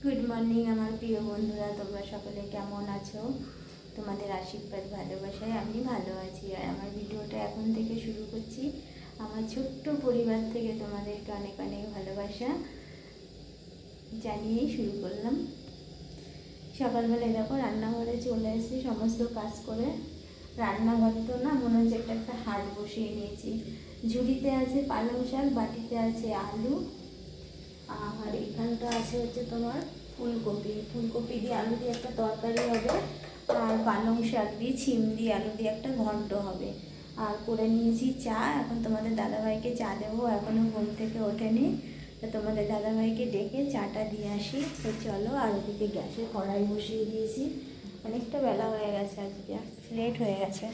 Good morning আমার প্রিয় বন্ধুরা, তোমরা সকলে কেমন আছো? তোমাদের আশীর্বাদ ভালোবাসায় আমি ভালো আছি। আর আমার ভিডিওটা এখন থেকে শুরু করছি। আমার ছোট্ট পরিবার থেকে তোমাদেরকে অনেক অনেক ভালোবাসা জানিয়েই শুরু করলাম। সকালবেলায় দেখো রান্নাঘরে চলে এসেছি সমস্ত কাজ করে। রান্নাঘর তো না, মনে হচ্ছে একটা হাট বসিয়ে নিয়েছি। ঝুড়িতে আছে পালং শাক, বাটিতে আছে আলু, আর এখানটা আছে হচ্ছে তোমার ফুলকপি দিয়ে আলু দিয়ে একটা তরকারি হবে, আর পালং শাক দিয়ে ছিম দিয়ে আলু দিয়ে একটা ঘন্ট হবে। আর করে নিয়েছি চা। এখন তোমাদের দাদাভাইকে চা দেবো, এখনও ঘুম থেকে ওঠেনি। তো তোমাদের দাদাভাইকে ডেকে চাটা দিয়ে আসি। তো চলো। আর ওদিকে গ্যাসে কড়াই বসিয়ে দিয়েছি, অনেকটা বেলা হয়ে গেছে, আজকে লেট হয়ে গেছে।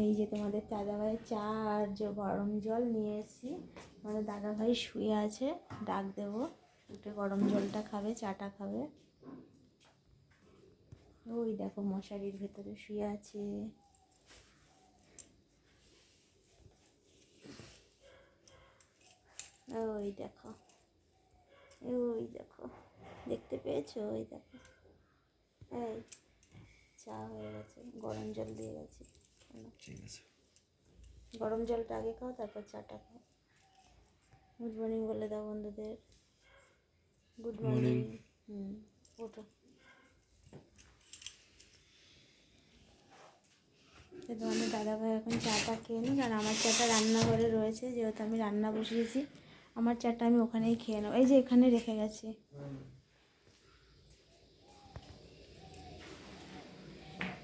এই যে তোমাদের দাদাভাই চা আর যে গরম জল নিয়ে এসেছি। আমাদের দাদাভাই শুয়ে আছে, ডাক দেবো, একটু গরম জলটা খাবে, চাটা খাবে। ওই দেখো মশারির ভেতরে শুয়ে আছে। ওই দেখো, ওই দেখো, দেখতে পেয়েছো? ওই দেখো, এই চা হয়ে গেছে, গরম জল দিয়ে গেছি। ঠিক আছে, গরম জলটা আগে খাও, তারপর চাটা খাও। গুড মর্নিং বলে দাও বন্ধুদের। Good morning. ওঠো। তোমাদের দাদাভাই এখন চাটা খেয়ে নিই, কারণ আমার চাটা রান্নাঘরে রয়েছে, যেহেতু আমি রান্না বসিয়েছি। আমার চাটা আমি ওখানেই খেয়ে নেবো, এই যে এখানে রেখে গেছি।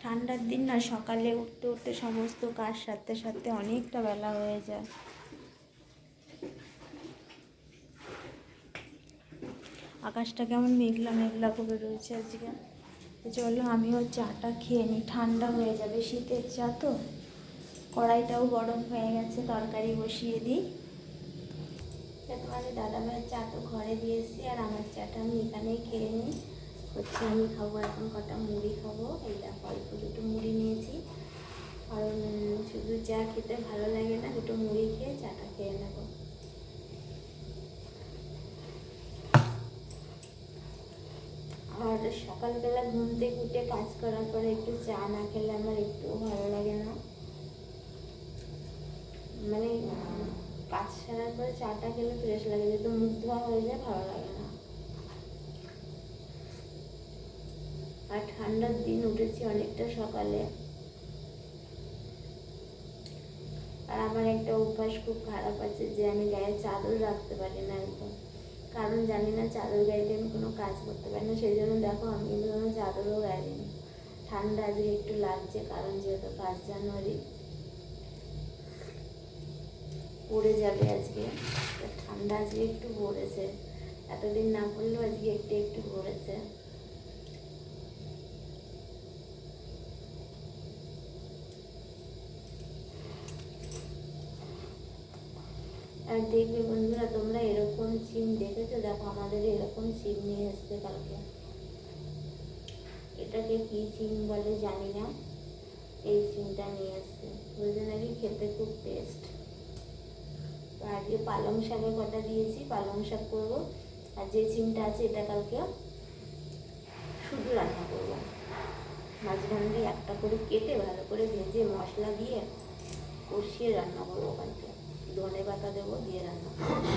ঠান্ডার দিন না, সকালে উঠতে উঠতে সমস্ত কাজ সারতে সারতে অনেকটা বেলা হয়ে যায়। আকাশটা কেমন মেঘলা মেঘলা করে রয়েছে আজকে। তো চলো আমিও চাটা খেয়ে নিই, ঠান্ডা হয়ে যাবে, শীতের চা তো। কড়াইটাও গরম হয়ে গেছে, তরকারি বসিয়ে দিই। তোমাদের দাদাভাইয়ের চা তো ঘরে দিয়ে এসেছি, আর আমার চাটা আমি এখানেই খেয়ে নিই। হচ্ছে আমি খাবো এখন কটা মুড়ি খাবো। এই দেখো অল্প দুটো মুড়ি নিয়েছি, কারণ শুধু চা খেতে ভালো লাগে না, দুটো মুড়ি খেয়ে চাটা খেয়ে নেবো। আর সকালবেলা ঘুম থেকে উঠে কাজ করার পরে একটু চা না খেলে আমার একটুও ভালো লাগে না। মানে কাজ সারার পরে চাটা খেলে ফ্রেশ লাগে, যেহেতু মুখ ধোয়া হয়ে যায়, ভালো লাগে না। আর ঠান্ডার দিন উঠেছি অনেকটা সকালে। আর আমার একটা অভ্যাস খুব খারাপ আছে, যে আমি গায়ে চাদর রাখতে পারি না একদম। কারণ জানি না, চাদর গায়ে দিয়ে আমি কোনো কাজ করতে পারি না। সেই জন্য দেখো আমি কিন্তু কোনো চাদরও গায়ে দিই। ঠান্ডা আজকে একটু লাগছে, কারণ যেহেতু 5 জানুয়ারি পড়ে যাবে আজকে। ঠান্ডা আজকে একটু পড়েছে, এতদিন না পড়লেও আজকে একটু একটু পড়েছে। আর দেখবে বন্ধুরা, তোমরা এরকম সিম দেখেছো? দেখো আমাদের এরকম সিম নিয়ে এসছে কালকে। এটাকে কি সিম বলে জানি না, এই সিমটা নিয়ে এসছে। বলছে নাকি খেতে খুব টেস্ট। তো আজকে পালং শাকে কটা দিয়েছি, পালং শাক করবো। আর যে সিমটা আছে এটা কালকে শুধু রান্না করবো। মাঝখান দিয়ে একটা করে কেটে ভালো করে ভেজে মশলা দিয়ে কষিয়ে রান্না করবো কালকে। ধনে পাতা দেবো, দিয়ে রান্না করবো।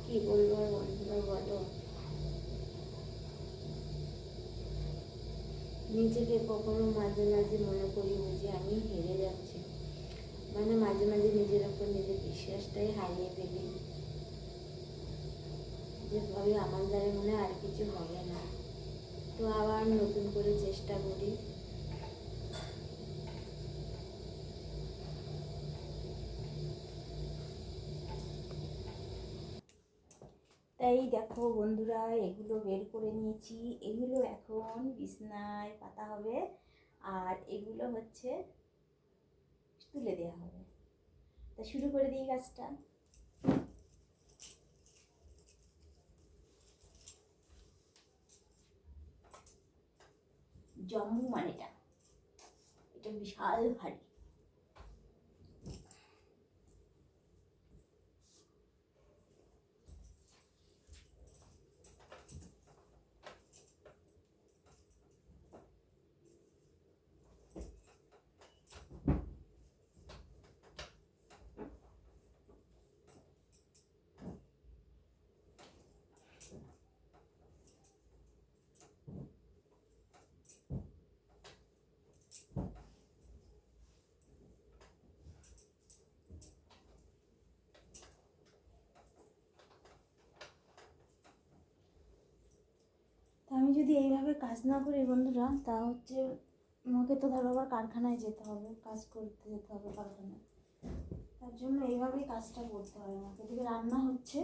কি বলবো আর বন্ধুরা বলো, নিজেকে কখনো মাঝে মাঝে মনে করি যে আমি হেরে যাচ্ছি। মানে মাঝে মাঝে নিজের ওপর নিজের বিশ্বাসটাই হারিয়ে ফেলি, যে ভাবে আমার দ্বারা মনে আর কিছু হবে না। তো আবার নতুন করে চেষ্টা করি। তাই দেখো বন্ধুরা, এগুলো বের করে নিয়েছি। এগুলো এখন বিছনায় পাতা হবে, আর এগুলো হচ্ছে তুলে দেওয়া হবে। তা শুরু করে দিই কাজটা। জম্মু মানেটা এটা বিশাল ভারী। আমি যদি এইভাবে কাজ না করি বন্ধুরা, তা হচ্ছে আমাকে তো ধরো আবার কারখানায় যেতে হবে, কাজ করতে যেতে হবে কারখানায়। তার জন্য এইভাবেই কাজটা করতে হয় আমাকে। এদিকে রান্না হচ্ছে,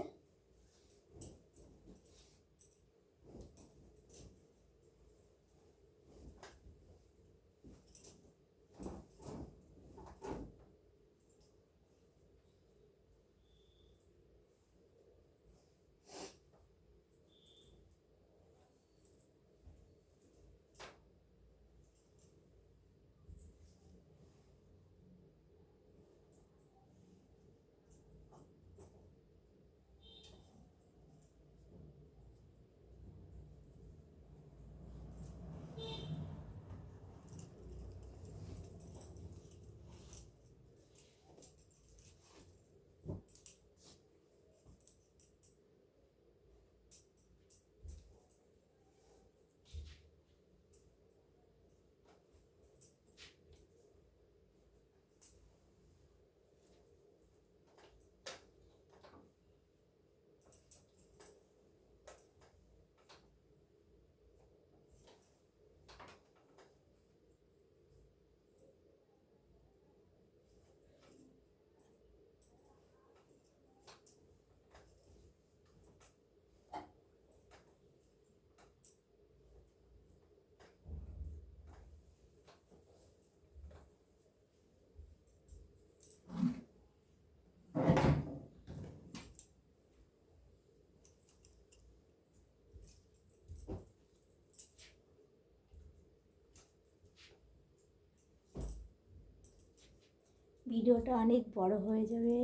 ভিডিওটা অনেক বড় হয়ে যাবে।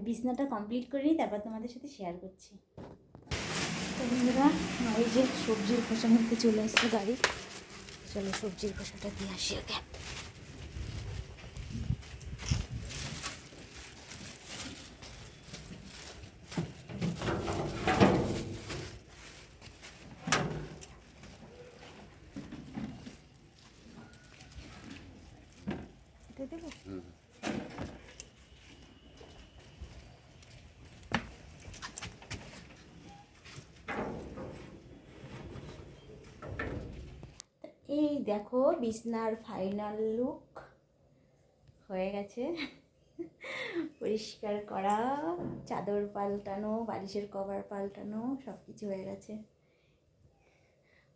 বিছনাটা কমপ্লিট করে নিই, তারপর তোমাদের সাথে শেয়ার করছি। তো বন্ধুরা, এই যে সবজির খোসা নিতে চলে আসছে গাড়ি। চলো সবজির খোসাটা দিয়ে আসি আগে। দেবো এই দেখো বিছনার ফাইনাল লুক হয়ে গেছে। পরিষ্কার করা, চাদর পাল্টানো, বালিশের কভার পাল্টানো, সব কিছু হয়ে গেছে।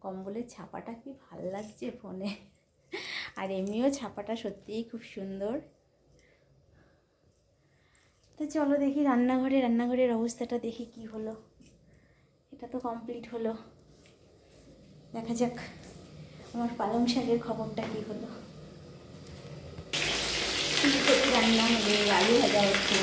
কম্বলের ছাপাটা কি ভাল লাগছে ফোনে, আর এমনিও ছাপাটা সত্যিই খুব সুন্দর। তো চলো দেখি রান্নাঘরের অবস্থাটা দেখি কি হলো। এটা তো কমপ্লিট হলো, দেখা যাক আমার পালং শাকের খবরটা কি হলো। ফুলকপি রান্না হবে, আলু ভাজা হচ্ছে।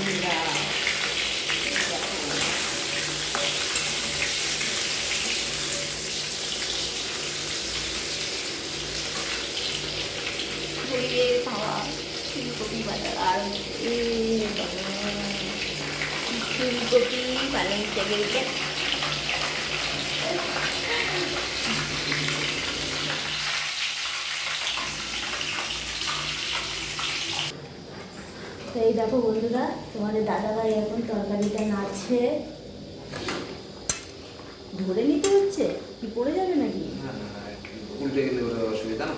খাওয়া ফুলকপি বাজার আর ফুলকপি পালং শাকের তো এই দেখো বন্ধুরা, তোমাদের দাদাভাই এখন তরকারিটা নাড়ছে। ধরে নিতে হচ্ছে, কি পড়ে যাবে নাকি? উল্টে গেলে অসুবিধা না।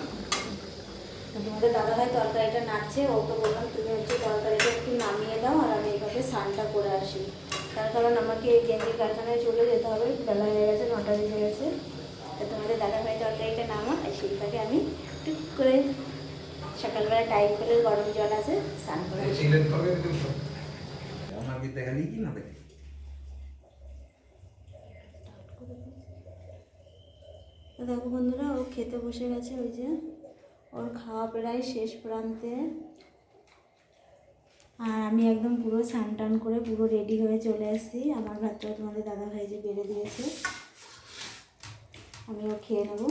তোমাদের দাদাভাই তরকারিটা নাড়ছে। ওকে বললাম তুমি হচ্ছে তরকারিটা একটু নামিয়ে দাও, আর আমি এইভাবে স্নানটা করে আসি। তার কারণ আমাকে গেঞ্জির কারখানায় চলে যেতে হবে, বেলা হয়ে গেছে, 9টা বেজে গেছে। তো তোমাদের দাদাভাই তরকারিটা নামা, সেইটাকে আমি টুক করে সকালবেলা টাইম করে গরম জল আছে, স্নান করে আসি। আমার কি দেখালি কি না দেখি? তো দেখো বন্ধুরা, ও খেতে বসে গেছে, ওই যে ওর খাওয়া প্রায় শেষ প্রান্তে। আর আমি একদম পুরো স্নান টান করে পুরো রেডি হয়ে চলে এসেছি। আমার ভাতটা তোমাদের দাদা ভাই যে বেড়ে দিয়েছে, আমিও খেয়ে নেবো।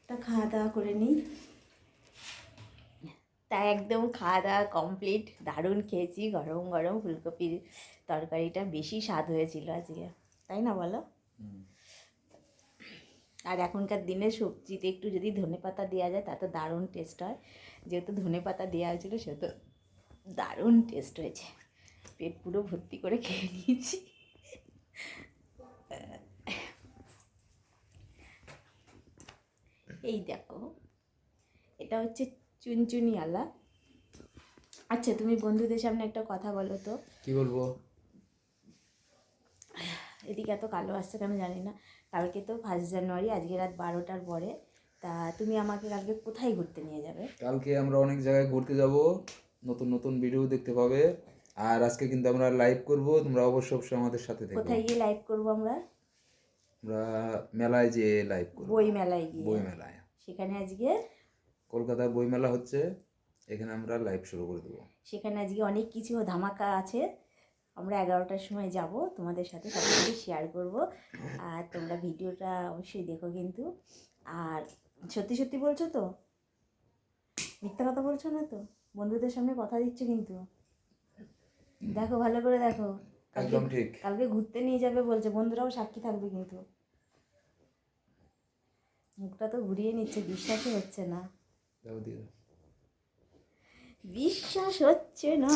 তা খাওয়া দাওয়া করে নিই। তাই একদম খাওয়া দাওয়া কমপ্লিট, দারুণ খেয়েছি। গরম গরম ফুলকপির তরকারিটা বেশি স্বাদ হয়েছিল আজকে, তাই না বলো? আর এখনকার দিনে সবজিতে একটু যদি ধনেপাতা দেওয়া যায় তাতে দারুণ টেস্ট হয়। যেহেতু ধনেপাতা দেওয়া হয়েছিল সেহেতু দারুণ টেস্ট হয়েছে। পেট পুরো ভর্তি করে খেয়ে নিয়েছি। এই দেখো, এটা হচ্ছে চুনচুনি আলা। আচ্ছা, তুমি বন্ধুদের সামনে একটা কথা বলো তো। কি বলবো? এদিকে এত কালো আসছে কেন জানি না। কালকে তো 1 জানুয়ারি, আজকে রাত 12টার পরে। তা তুমি আমাকে কালকে কোথায় ঘুরতে নিয়ে যাবে? কালকে আমরা অনেক জায়গায় ঘুরতে যাব, নতুন নতুন ভিডিও দেখতে পাবে। আর আজকে কিন্তু আমরা লাইভ করব, তোমরা অবশ্যই আমাদের সাথে থেকো। কোথায় গিয়ে লাইভ করবো আমরা? আমরা মেলায় যে লাইভ করব, বই মেলায় গিয়ে। বই মেলায়। সেখানে আজকে কলকাতায় বই মেলা হচ্ছে, এখানে আমরা লাইভ শুরু করে দেবো। সেখানে আজকে অনেক কিছু ধামাকা আছে। আমরা 11টার সময় যাব, তোমাদের সাথে সব কিছু শেয়ার করবো। আর তোমরা ভিডিওটা অবশ্যই দেখো কিন্তু। আর সত্যি সত্যি বলছো তো? মিথ্যা কথা বলছো না তো? বন্ধুদের সামনে কথা দিচ্ছ কিন্তু। দেখো, ভালো করে দেখো। একদম ঠিক। কালকে ঘুরতে নিয়ে যাবে বলছে, বন্ধুরাও সাক্ষী থাকবে কিন্তু। মুখটা তো ঘুরিয়ে নিচ্ছে, বিশ্বাসই হচ্ছে না। দাও দিয়ে দাও। বিশ্বাস হচ্ছে না।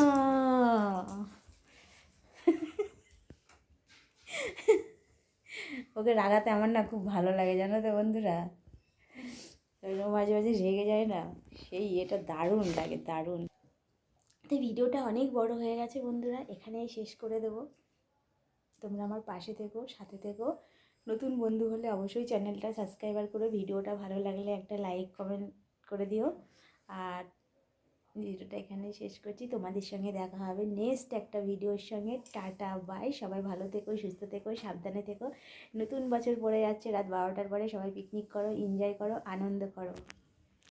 ওকে রাগাতে আমার না খুব ভালো লাগে, জানো তো বন্ধুরা। মাঝে মাঝে রেগে যায় না, সেই এটা দারুণ লাগে, দারুণ। তো ভিডিওটা অনেক বড় হয়ে গেছে বন্ধুরা, এখানেই শেষ করে দেবো। তোমরা আমার পাশে থেকো, সাথে থেকো। নতুন বন্ধু হলে অবশ্যই চ্যানেলটা সাবস্ক্রাইবার করে, ভিডিওটা ভালো লাগলে একটা লাইক কমেন্ট করে দিও। আর ভিডিওটা এখানে শেষ করছি। তোমাদের সঙ্গে দেখা হবে নেক্সট একটা ভিডিওর সঙ্গে। Tata bye. সবাই ভালো থেকো, সুস্থ থেকো, সাবধানে থেকো। নতুন বছর পড়ে যাচ্ছে, রাত 12টার পরে সবাই পিকনিক করো, এনজয় করো, আনন্দ করো।